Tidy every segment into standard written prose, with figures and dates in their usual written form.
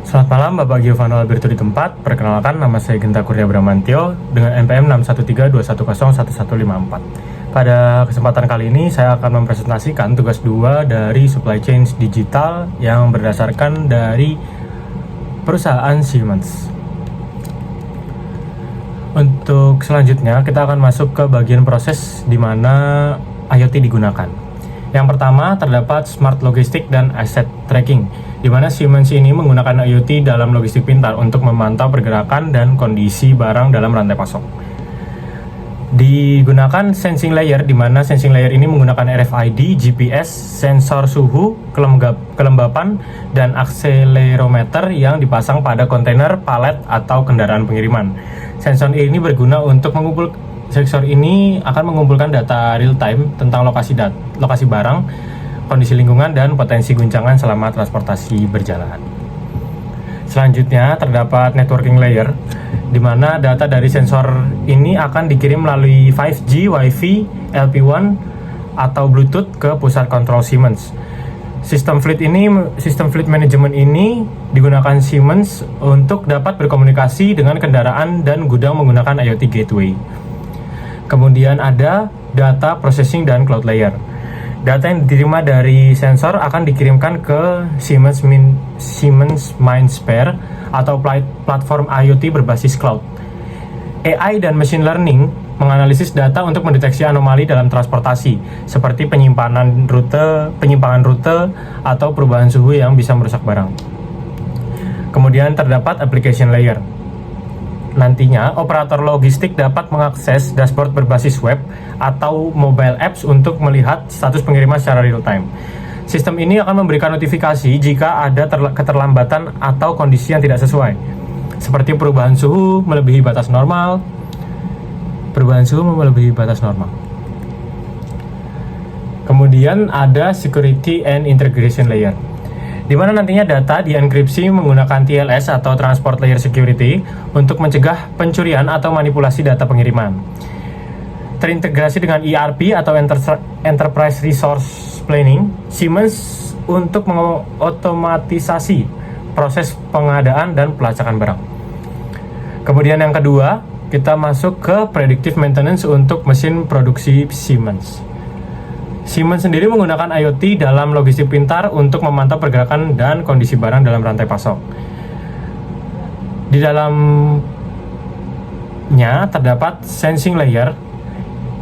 Selamat malam Bapak Giovanni Alberto di tempat. Perkenalkan, nama saya Genta Kurnia Bramantio dengan NPM 61321011154. Pada kesempatan kali ini saya akan mempresentasikan tugas 2 dari supply chain digital yang berdasarkan dari perusahaan Siemens. Untuk selanjutnya kita akan masuk ke bagian proses di mana IoT digunakan. Yang pertama terdapat Smart Logistic dan Asset Tracking, di mana Siemens ini menggunakan IoT dalam logistik pintar untuk memantau pergerakan dan kondisi barang dalam rantai pasok. Digunakan sensing layer, di mana sensing layer ini menggunakan RFID, GPS, sensor suhu, kelembapan, dan akselerometer yang dipasang pada kontainer, palet, atau kendaraan pengiriman. Sensor ini berguna untuk Sensor ini akan mengumpulkan data real time tentang lokasi barang, kondisi lingkungan, dan potensi guncangan selama transportasi berjalan. Selanjutnya terdapat networking layer, di mana data dari sensor ini akan dikirim melalui 5G, Wi-Fi, LP1, atau Bluetooth ke pusat kontrol Siemens. Sistem fleet management ini digunakan Siemens untuk dapat berkomunikasi dengan kendaraan dan gudang menggunakan IoT gateway. Kemudian ada data processing dan cloud layer. Data yang diterima dari sensor akan dikirimkan ke Siemens MindSphere atau platform IoT berbasis cloud. AI dan machine learning menganalisis data untuk mendeteksi anomali dalam transportasi, seperti penyimpangan rute, atau perubahan suhu yang bisa merusak barang. Kemudian terdapat application layer. Nantinya, operator logistik dapat mengakses dashboard berbasis web atau mobile apps untuk melihat status pengiriman secara real time. Sistem ini akan memberikan notifikasi jika ada keterlambatan atau kondisi yang tidak sesuai, seperti perubahan suhu melebihi batas normal. Kemudian ada security and integration layer, di mana nantinya data dienkripsi menggunakan TLS atau Transport Layer Security untuk mencegah pencurian atau manipulasi data pengiriman. Terintegrasi dengan ERP atau Enterprise Resource Planning, Siemens untuk mengotomatisasi proses pengadaan dan pelacakan barang. Kemudian yang kedua, kita masuk ke Predictive Maintenance untuk mesin produksi Siemens. Siemens sendiri menggunakan IoT dalam logistik pintar untuk memantau pergerakan dan kondisi barang dalam rantai pasok. Di dalamnya terdapat sensing layer,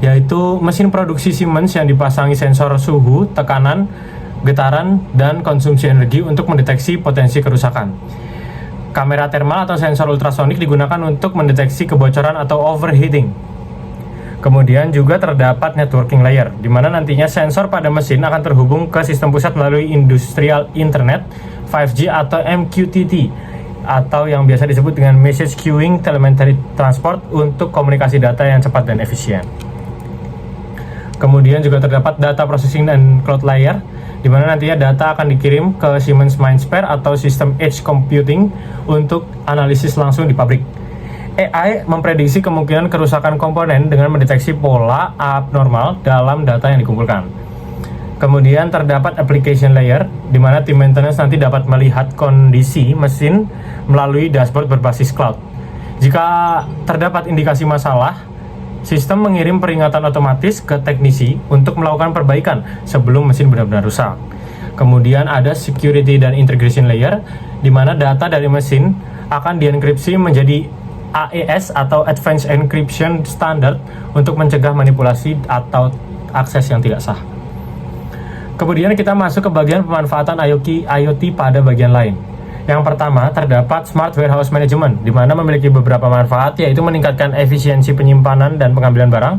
yaitu mesin produksi Siemens yang dipasangi sensor suhu, tekanan, getaran, dan konsumsi energi untuk mendeteksi potensi kerusakan. Kamera thermal atau sensor ultrasonik digunakan untuk mendeteksi kebocoran atau overheating. Kemudian juga terdapat networking layer, di mana nantinya sensor pada mesin akan terhubung ke sistem pusat melalui Industrial Internet, 5G atau MQTT, atau yang biasa disebut dengan Message Queuing Telemetry Transport untuk komunikasi data yang cepat dan efisien. Kemudian juga terdapat data processing dan cloud layer, di mana nantinya data akan dikirim ke Siemens MindSphere atau sistem edge computing untuk analisis langsung di pabrik. AI memprediksi kemungkinan kerusakan komponen dengan mendeteksi pola abnormal dalam data yang dikumpulkan. Kemudian terdapat application layer, di mana tim maintenance nanti dapat melihat kondisi mesin melalui dashboard berbasis cloud. Jika terdapat indikasi masalah, sistem mengirim peringatan otomatis ke teknisi untuk melakukan perbaikan sebelum mesin benar-benar rusak. Kemudian ada security dan integration layer, di mana data dari mesin akan dienkripsi menjadi AES atau Advanced Encryption Standard untuk mencegah manipulasi atau akses yang tidak sah. Kemudian kita masuk ke bagian pemanfaatan IoT pada bagian lain. Yang pertama terdapat Smart Warehouse Management, di mana memiliki beberapa manfaat, yaitu meningkatkan efisiensi penyimpanan dan pengambilan barang,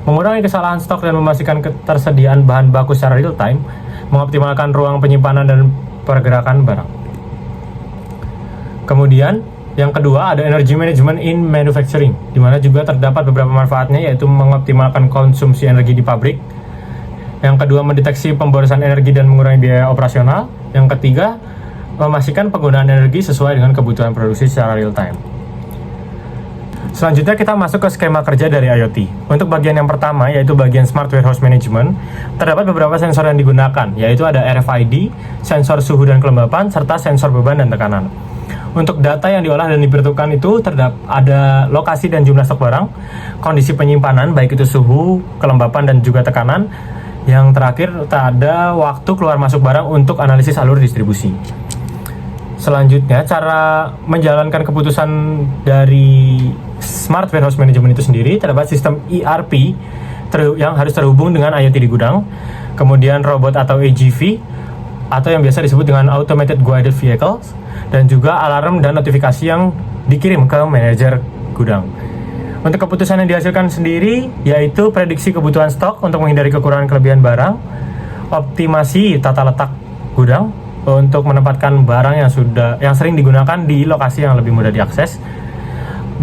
mengurangi kesalahan stok dan memastikan ketersediaan bahan baku secara real time, mengoptimalkan ruang penyimpanan dan pergerakan barang. Kemudian yang kedua ada Energy Management in Manufacturing, di mana juga terdapat beberapa manfaatnya, yaitu mengoptimalkan konsumsi energi di pabrik. Yang kedua, mendeteksi pemborosan energi dan mengurangi biaya operasional. Yang ketiga, memastikan penggunaan energi sesuai dengan kebutuhan produksi secara real time. Selanjutnya kita masuk ke skema kerja dari IoT. Untuk bagian yang pertama, yaitu bagian Smart Warehouse Management, terdapat beberapa sensor yang digunakan, yaitu ada RFID, sensor suhu dan kelembapan, serta sensor beban dan tekanan. Untuk data yang diolah dan diperhitungkan itu ada lokasi dan jumlah stok barang, kondisi penyimpanan baik itu suhu, kelembapan dan juga tekanan. Yang terakhir ada waktu keluar masuk barang untuk analisis alur distribusi. Selanjutnya, cara menjalankan keputusan dari Smart Warehouse Management itu sendiri terdapat sistem ERP yang harus terhubung dengan IoT di gudang, kemudian robot atau AGV, atau yang biasa disebut dengan Automated Guided Vehicles, dan juga alarm dan notifikasi yang dikirim ke manajer gudang. Untuk keputusan yang dihasilkan sendiri, yaitu prediksi kebutuhan stok untuk menghindari kekurangan kelebihan barang, optimasi tata letak gudang untuk menempatkan barang yang sering digunakan di lokasi yang lebih mudah diakses,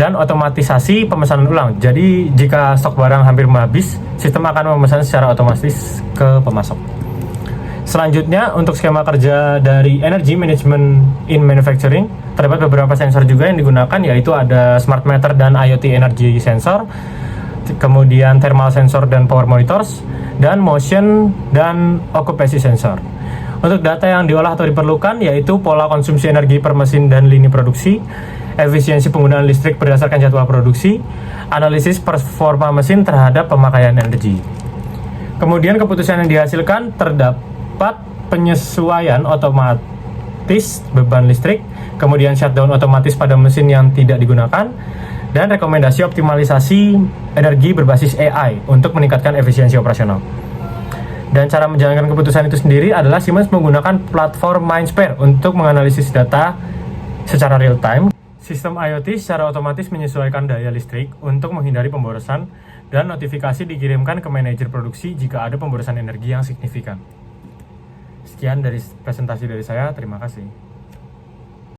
dan otomatisasi pemesanan ulang. Jadi jika stok barang hampir habis, sistem akan memesan secara otomatis ke pemasok. Selanjutnya, untuk skema kerja dari Energy Management in Manufacturing, terdapat beberapa sensor juga yang digunakan, yaitu ada Smart Meter dan IoT Energy Sensor, kemudian Thermal Sensor dan Power Monitors, dan Motion dan Occupancy Sensor. Untuk data yang diolah atau diperlukan, yaitu pola konsumsi energi per mesin dan lini produksi, efisiensi penggunaan listrik berdasarkan jadwal produksi, analisis performa mesin terhadap pemakaian energi. Kemudian keputusan yang dihasilkan terdapat penyesuaian otomatis beban listrik, kemudian shutdown otomatis pada mesin yang tidak digunakan, dan rekomendasi optimalisasi energi berbasis AI untuk meningkatkan efisiensi operasional. Dan cara menjalankan keputusan itu sendiri adalah Siemens menggunakan platform MindSphere untuk menganalisis data secara real time. Sistem IoT secara otomatis menyesuaikan daya listrik untuk menghindari pemborosan, dan notifikasi dikirimkan ke manajer produksi jika ada pemborosan energi yang signifikan. Sekian dari presentasi dari saya, terima kasih.